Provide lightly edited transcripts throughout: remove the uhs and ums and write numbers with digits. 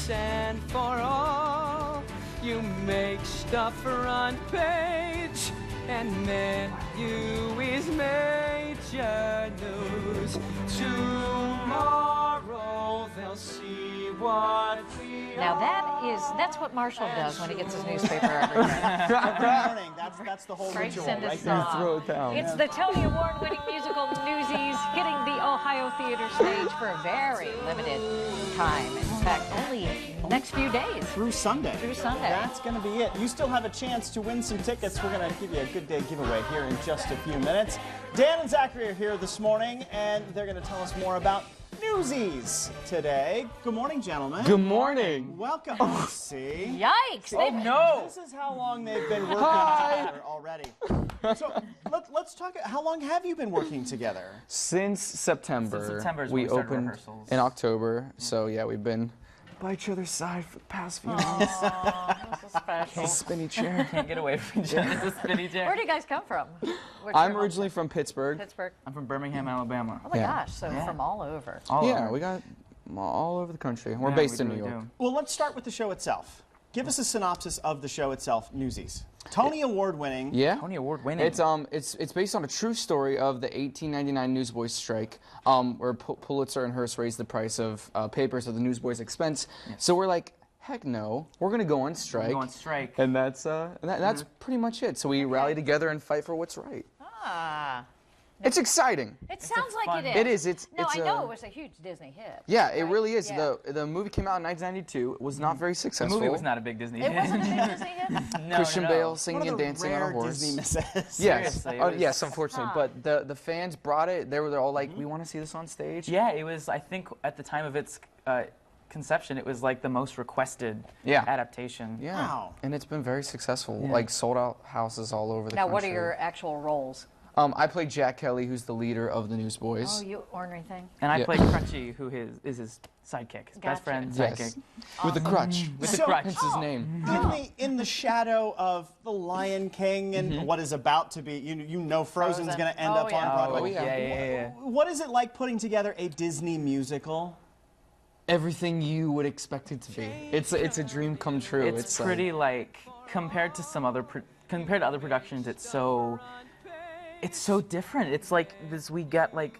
once and for all. You make stuff front page, and then you is major news. Tomorrow they'll see what we Now that's what Marshall does when he gets his newspaper every day. Every morning. That's the whole Frank ritual sent us right song. there. Throw it down. It's the Tony Award-winning musical Newsies hitting the Ohio Theater stage for a very limited time. In fact, only next few days. Through Sunday. Through Sunday. That's going to be it. You still have a chance to win some tickets. We're going to give you a good day giveaway here in just a few minutes. Dan and Zachary are here this morning, and they're going to tell us more about Newsies today. Good morning, gentlemen. Good morning. Welcome. See? Yikes! Oh no! This is how long they've been working together already. So let's talk. How long have you been working together? Since September. Since September is when we we started opened rehearsals. in October. So yeah, we've been by each other's side for the past few months. This is special. Spinny chair. Can't get away from each other. It's a spinny chair. Where do you guys come from? Where's I'm your originally home? from Pittsburgh. Pittsburgh. I'm from Birmingham, Alabama. Oh my Yeah. gosh! So from all over. All Yeah, over. we got all over the country. We're Yeah, based we in do, New we York. do. Well, let's start with the show itself. Give us a synopsis of the show itself, Newsies. Tony Award-winning. Yeah. Tony Award winning. It's based on a true story of the 1899 Newsboys strike, where Pulitzer and Hearst raised the price of papers at the Newsboys' expense. So we're like, heck no, we're gonna go on strike. Go on strike. And that's pretty much it. So we rally together and fight for what's right. Ah. It's exciting. It sounds like fun- it is. It is. It's No, it's I know it was a huge Disney hit. Yeah, it right? really is. Yeah. The movie came out in 1992. It was not very The successful. movie was not a big Disney It hit. wasn't a big Disney hit? No, Christian no. Bale One singing of and the dancing on a rare horse. Disney misses. Yes, Seriously, it yes, was- unfortunately. Huh. But the fans brought it. They're all like, we want to see this on stage. Yeah, it was, I think, at the time of its conception, it was like the most requested Yeah. adaptation. Yeah. Wow. And it's been very successful. Yeah. Like sold out houses all over the Now, country. what are your actual roles? I play Jack Kelly, who's the leader of the Newsboys. Oh, you ornery thing. And I Yeah. play Crutchy, who is his sidekick, his Gotcha. best friend Yes. sidekick. With the crutch. With So- the crutch. Hence his name. In the shadow of The Lion King and what is about to be, you know Frozen's Frozen. going to end Oh, up yeah. on Broadway. Oh, yeah. Yeah. What is it like putting together a Disney musical? Everything you would expect it to be. It's a dream come true. It's pretty like compared to some other compared to other productions, it's so different. It's like this. We get like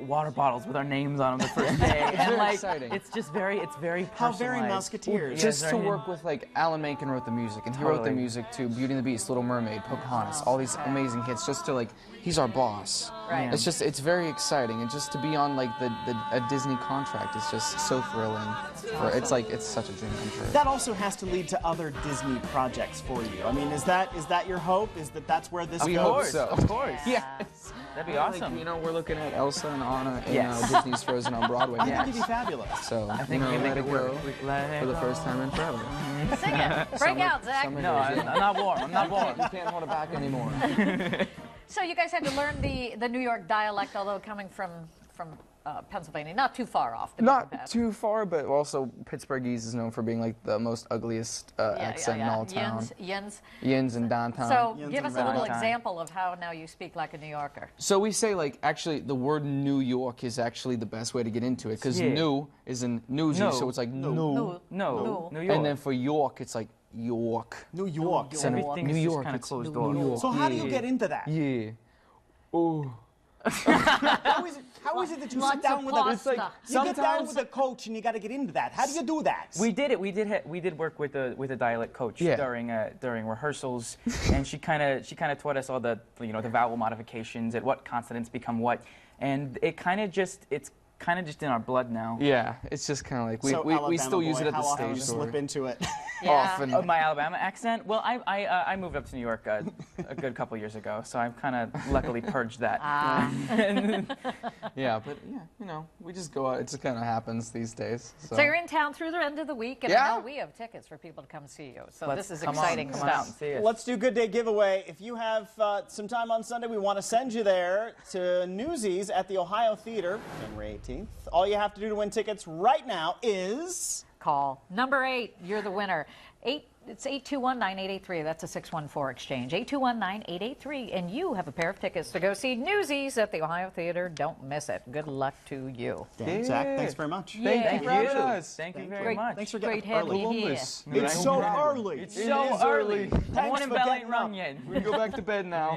water bottles with our names on them the first day, and very like exciting. it's very How very personalized. Musketeers. just Yeah, to very- work with like Alan Menken wrote the music, and he wrote the Totally. music to Beauty and the Beast, Little Mermaid, Pocahontas, all these amazing hits. Just to like, he's our boss. Right. It's very exciting, and just to be on like a Disney contract is just so thrilling. It's such a dream come true. That also has to lead to other Disney projects for you. I mean, is that your hope? Is that's where this We goes? hope so. Of course. Yes. That'd be Like, awesome. we're looking at Elsa and Anna in Yes. Disney's Frozen on Broadway. I think next. it'd be fabulous. So I think we let make it it go work. We let it for the go. first time in forever. Sing it. Break out, Zach. Summer No, days, I'm not warm. I'm not warm. You can't hold it back anymore. So you guys had to learn the New York dialect, although coming from Pennsylvania, not too far off. The beaten Not path. too far, but also Pittsburghese is known for being like the most ugliest accent in all town. Yins. Yins in downtown. So Yins give and us a little Valentine. example of how now you speak like a New Yorker. So we say like actually the word New York is actually the best way to get into it because Yeah. new is in newsy, No. so it's like No. No, No. New York. And then for York, it's like York. New York. New So, York. Everything New is just York, kind of it's closed New door. York. so how do you Yeah. get into that? Yeah. Oh. How is it that you Lots sit down of with a pasta. you get down sometimes- with a coach and you got to get into that? How do you do that? We did work with a dialect coach Yeah. during rehearsals, and she kind of taught us all the the vowel modifications and what consonants become what, and it's kind of just in our blood now. Yeah, it's just kind of like So, we Alabama still use boy, it at how the often stage you door. slip into it. Yeah. Often. Of my Alabama accent? Well, I moved up to New York a good couple years ago, so I've kind of luckily purged that. Yeah, but yeah, we just go out. It just kind of happens these days. So you're in town through the end of the week, and I Yeah. know we have tickets for people to come see you. So Let's this is come exciting on, come out and stuff. see us. Let's do Good Day Giveaway. If you have some time on Sunday, we want to send you there to Newsies at the Ohio Theater, January 18th. All you have to do to win tickets right now is... Call number 8. You're the winner. It's 821-9883. That's a 614 exchange. 821-9883. And you have a pair of tickets to go see Newsies at the Ohio Theater. Don't miss it. Good luck to you. Dan, Zach, thanks very much. Thank you for having us. Thank you very much. Thanks for Great getting having early. you here. Columbus. It's so early. It's so early. Thanks Morning for bell getting ain't rung up. yet. We can go back to bed now.